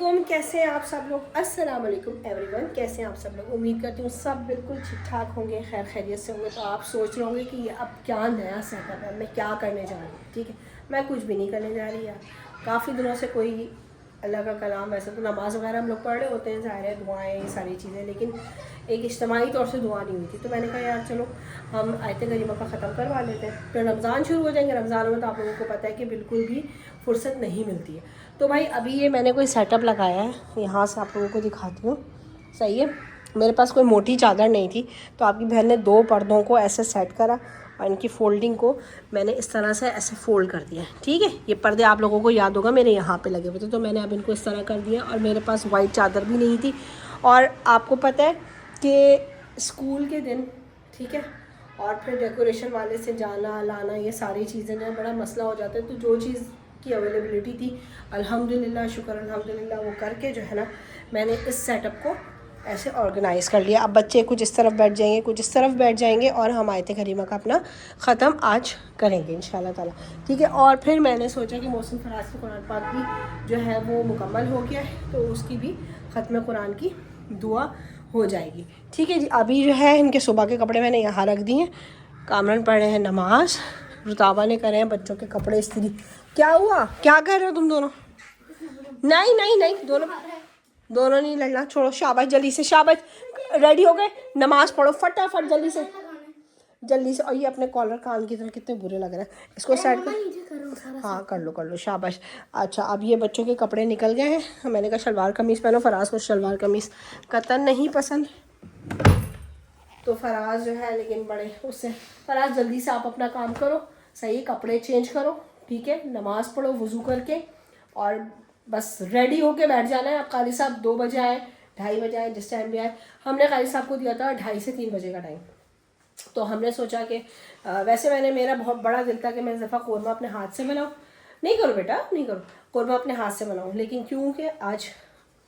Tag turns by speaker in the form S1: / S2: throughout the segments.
S1: वालेकुम, कैसे हैं आप सब लोग। अस्सलाम वालेकुम एवरीवन, कैसे हैं आप सब लोग। उम्मीद करती हूँ सब बिल्कुल ठीक ठाक होंगे, खैर खैरियत से होंगे। तो आप सोच रहे होंगे कि ये अब क्या नया सेटअप है, मैं क्या करने जा रही हूँ। ठीक है, मैं कुछ भी नहीं करने जा रही यार। काफ़ी दिनों से कोई अल्लाह का कलाम, वैसे तो नमाज़ वगैरह हम लोग पढ़ रहे होते हैं, ज़ाहिर है दुआएँ ये सारी चीज़ें, लेकिन एक इज्तिमाई तौर से दुआ नहीं हुई थी। तो मैंने कहा यार चलो हम आयत करीमा का ख़त्म करवा लेते हैं, फिर रमज़ान शुरू हो जाएंगे। रमज़ान में तो आप लोगों को पता है कि बिल्कुल भी फुर्सत नहीं मिलती है। तो भाई अभी ये मैंने कोई सेटअप लगाया है, यहाँ से आप लोगों को दिखाती हूँ। सही है, मेरे पास कोई मोटी चादर नहीं थी, तो आपकी बहन ने 2 पर्दों को ऐसे सेट करा और इनकी फोल्डिंग को मैंने इस तरह से ऐसे फोल्ड कर दिया। ठीक है, ये पर्दे आप लोगों को याद होगा मेरे यहाँ पे लगे हुए थे, तो मैंने अब इनको इस तरह कर दिया। और मेरे पास वाइट चादर भी नहीं थी। और आपको पता है कि स्कूल के दिन, ठीक है, और फिर डेकोरेशन वाले से जाना लाना, ये सारी चीज़ें जो है बड़ा मसला हो जाता है। तो जो चीज़ की अवेलेबिलिटी थी, अल्हम्दुलिल्लाह शुक्र अल्हम्दुलिल्लाह, वो करके जो है ना मैंने इस सेटअप को ऐसे ऑर्गेनाइज़ कर लिया। अब बच्चे कुछ इस तरफ बैठ जाएंगे, कुछ इस तरफ बैठ जाएंगे, और हम आयत करीमा का अपना ख़त्म आज करेंगे इंशाल्लाह ताला। ठीक है, और फिर मैंने सोचा कि मोहसिन फराज की कुरान पाक भी जो है वो मुकम्मल हो गया है, तो उसकी भी ख़त्म कुरान की दुआ हो जाएगी। ठीक है जी, अभी जो है इनके सुबह के कपड़े मैंने यहाँ रख दिए। कामरान पढ़ रहे हैं नमाज, रुताबा ने करे हैं बच्चों के कपड़े इस्त्री। क्या हुआ, क्या कर रहे हो तुम दोनों? नहीं नहीं नहीं, दोनों नहीं लड़ना, छोड़ो। शाबाश, जल्दी से शाबाश, रेडी हो गए, नमाज पढ़ो फटाफट जल्दी से जल्दी से। और ये अपने कॉलर कान की तरह कितने बुरे लग रहे हैं, इसको साइड कर। हाँ कर लो शाबाश। अच्छा, अब ये बच्चों के कपड़े निकल गए हैं। मैंने कहा शलवार कमीज़ पहनो, फराज को शलवार कमीज़ कतन नहीं पसंद, तो फराज जो है लेकिन बड़े उससे। फराज जल्दी से आप अपना काम करो, सही, कपड़े चेंज करो, ठीक है, नमाज़ पढ़ो वज़ू करके, और बस रेडी होके बैठ जाना है। आप कारी साहब 2 बजे आए, 2:30 बजे आए, जिस टाइम भी आए। हमने कारी साहब को दिया था 2:30 से 3 बजे का टाइम। तो हमने सोचा कि वैसे मेरा बहुत बड़ा दिल था कि मैं इस दफ़ा कौरमा अपने हाथ से बनाऊँ। नहीं करो बेटा, नहीं करो, कौरमा अपने हाथ से बनाऊँ, लेकिन क्योंकि आज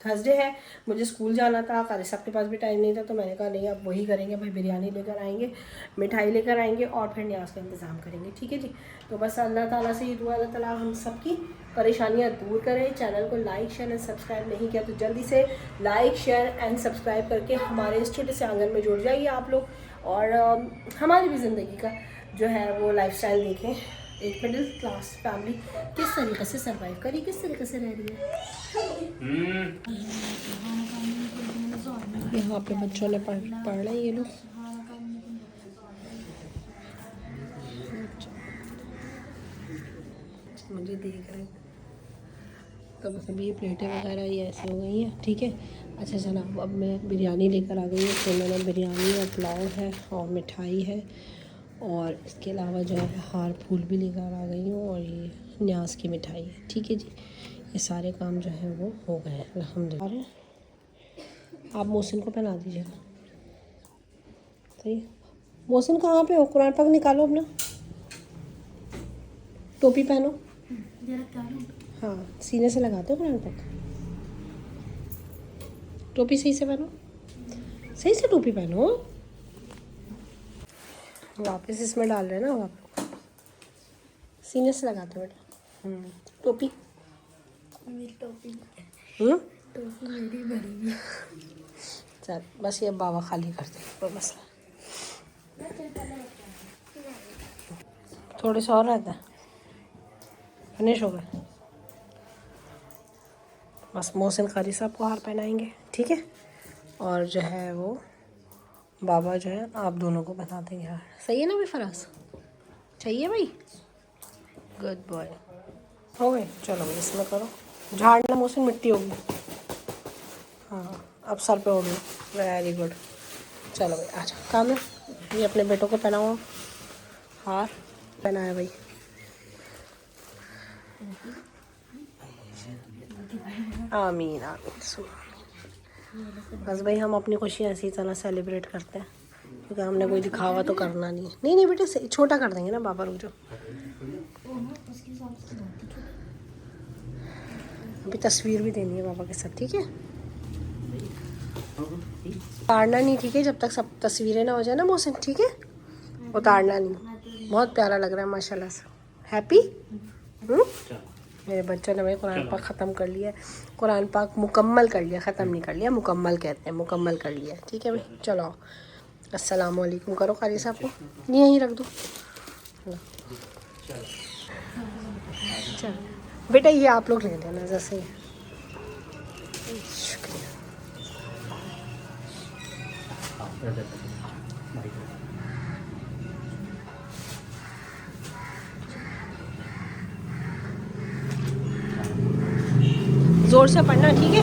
S1: थर्सडे है, मुझे स्कूल जाना था, कारी साहब के पास भी टाइम नहीं था, तो मैंने कहा नहीं अब वही करेंगे भाई, बिरयानी लेकर आएंगे, मिठाई लेकर आएंगे, और फिर न्याज का इंतज़ाम करेंगे। ठीक है जी, तो बस अल्लाह ताला से ये दुआ, अल्लाह ताला हम सब की परेशानियाँ दूर करें। चैनल को लाइक शेयर एंड सब्सक्राइब नहीं किया तो जल्दी से लाइक शेयर एंड सब्सक्राइब करके हमारे इस छोटे से आंगन में जुड़ जाइए आप लोग, और हमारी भी ज़िंदगी का जो है वो लाइफस्टाइल देखें। एक मिडिल क्लास फैमिली किस तरीके से सर्वाइव करी, किस तरीके से रह रही है। यहाँ पे बच्चों ने पढ़ रहे हैं ये लोग। मुझे देख रहे हैं, तो बस अभी ये प्लेटें वगैरह ये ऐसे हो गई हैं। ठीक है, अच्छा जनाब, अब मैं बिरयानी लेकर आ गई हूँ। तो मैंने बिरयानी और पुलाव है और मिठाई है, और इसके अलावा जो है हार फूल भी लेकर आ गई हूँ, और ये न्याज की मिठाई है। ठीक है जी, ये सारे काम जो है वो हो गए हैं अल्हम्दुलिल्लाह। आप मोहसिन को पहना दीजिएगा, सही। मोहसिन कहाँ पे हो? कुरान पाक निकालो अपना, टोपी पहनो। हाँ, सीने से लगाते हो कुरान पाक, टोपी सही से पहनो, सही से टोपी पहनो। वापस इसमें डाल रहे हैं ना आप लोग, सीने से लगाते हो बेटा। टोपी, टोपी मेरी बड़ी है। चल बस ये बाबा खाली कर दे, कोई मसला। थोड़े से और रहता है, फिनिश हो गए। बस मोहसिन कारी साहब को हार पहनाएंगे, ठीक है, और जो है वो बाबा जो है आप दोनों को बता देंगे हार। सही है ना भाई फराज, चाहिए भाई, गुड बॉय। हो गए, चलो भाई इसमें करो, झाड़ना मोहसिन, मिट्टी होगी। हाँ, अब सर पे उड़ लो, वेरी गुड। चलो भाई अच्छा काम है, ये अपने बेटों को पहनाओ हार, पहनाया भाई। आमीन आमीन। बस भाई हम अपनी खुशियाँ इसी तरह सेलिब्रेट करते हैं, क्योंकि हमने कोई दिखावा तो करना नहीं है। नहीं नहीं बेटे, छोटा कर देंगे ना बाबा, रुक जाओ, अभी तस्वीर भी देनी है बाबा के साथ। ठीक है, उतारना नहीं, ठीक है, जब तक सब तस्वीरें ना हो जाए ना मोहसिन, ठीक है, उतारना नहीं। बहुत प्यारा लग रहा है माशाल्लाह से। हैप्पी मेरे बच्चों ने भाई कुरान पाक ख़त्म कर लिया है। कुरान पाक मुकम्मल कर लिया, ख़त्म नहीं कर लिया, मुकम्मल कहते हैं, मुकम्मल कर लिया। ठीक है भाई, चलो अस्सलाम वालेकुम करो कारी साहब को, यहीं रख दो। चल बेटा ये आप लोग ले लेना जैसे। शुक्रिया। ज़ोर से पढ़ना, ठीक है।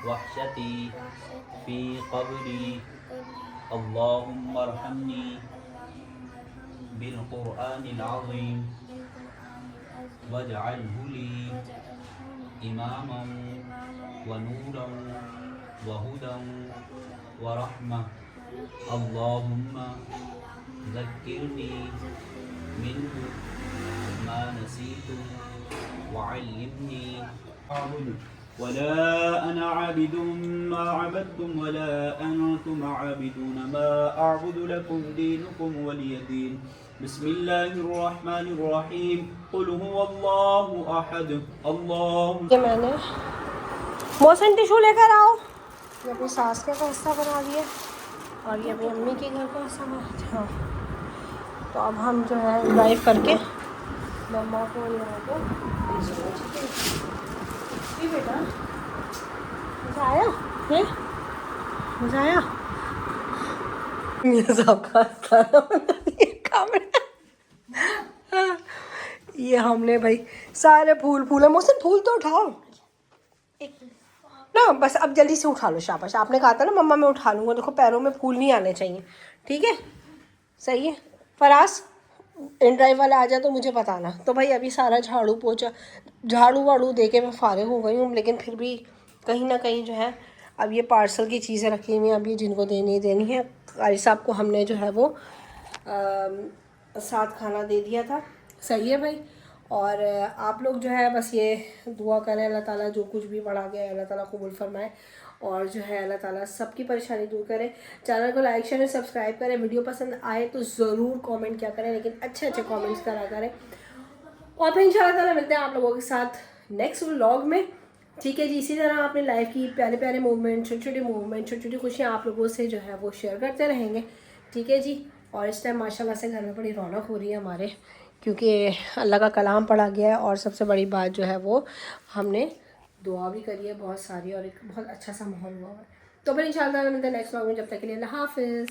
S2: वहशती फ़ी क़ब्री अल्लाहुम्मा अर्हमनी बिल क़ुरआनिल अज़ीम वजअल्हु ली इमामन व नूरन व हुदन व रहमह अल्लाहुम्मा ज़क्किरनी मिन्हु मा नसीतु वअल्लिमनी वला अना आबिदुम मा अबदतुम वला अंतुम आबिदून मा अअबुदु लकुम दीनुकुम वलिय दीन। बिस्मिल्लाहिर्रहमानिर्रहीम कुल हुवल्लाहु अहद अल्लाहु।
S1: ये मैंने मोशन टिशू लेकर आओ। ये अपनी सास के हिस्सा बना दिया और ये अपनी अम्मी के घर का हिस्सा बना। हाँ तो अब हम जो है ड्राइव करके मम्मा को यहाँ को भेजेंगे, ठीक है। जी बेटा मज़ा आया है, मज़ा आया। ये सबका खाना बना दिया कामड़ा। ये हमने भाई सारे फूल है। मौसम फूल तो उठाओ ना, बस अब जल्दी से उठा लो। शाबाश, आपने कहा था ना मम्मा मैं उठा लूँगा। देखो पैरों में फूल नहीं आने चाहिए, ठीक है। सही है। फराज इन ड्राइव वाला आ जाए तो मुझे बताना। तो भाई अभी सारा झाड़ू पोछा झाड़ू वाड़ू दे के मैं फारिग हो गई हूँ, लेकिन फिर भी कहीं ना कहीं जो है अब ये पार्सल की चीज़ें रखी हुई हैं, अब ये जिनको देनी है। कारी साहब को हमने जो है वो साथ खाना दे दिया था। सही है भाई। और आप लोग जो है बस ये दुआ करें अल्लाह ताला जो कुछ भी पढ़ा गया है अल्लाह ताला कबूल फरमाए, और जो है अल्लाह ताला सबकी परेशानी दूर करे। चैनल को लाइक शेयर सब्सक्राइब करें। वीडियो पसंद आए तो ज़रूर कमेंट क्या करें, लेकिन अच्छे कमेंट्स करा करें। और फिर इंशाल्लाह ताला मिलते हैं आप लोगों के साथ नेक्स्ट व्लॉग में, ठीक है जी। इसी तरह अपनी लाइफ की प्यारे प्यारे मूवमेंट, छोटी छोटी मूवमेंट, छोटी छोटी खुशियाँ आप लोगों से जो है वो शेयर करते रहेंगे, ठीक है जी। और इस टाइम माशाल्लाह से घर में बड़ी रौनक हो रही है हमारे, क्योंकि अल्लाह का कलाम पढ़ा गया है, और सबसे बड़ी बात जो है वो हमने दुआ भी करी है बहुत सारी, और एक बहुत अच्छा सा माहौल हुआ है। तो फिर इंशाल्लाह मिलते हैं नेक्स्ट व्लॉग में। जब तक के लिए अल्लाह हाफिज़।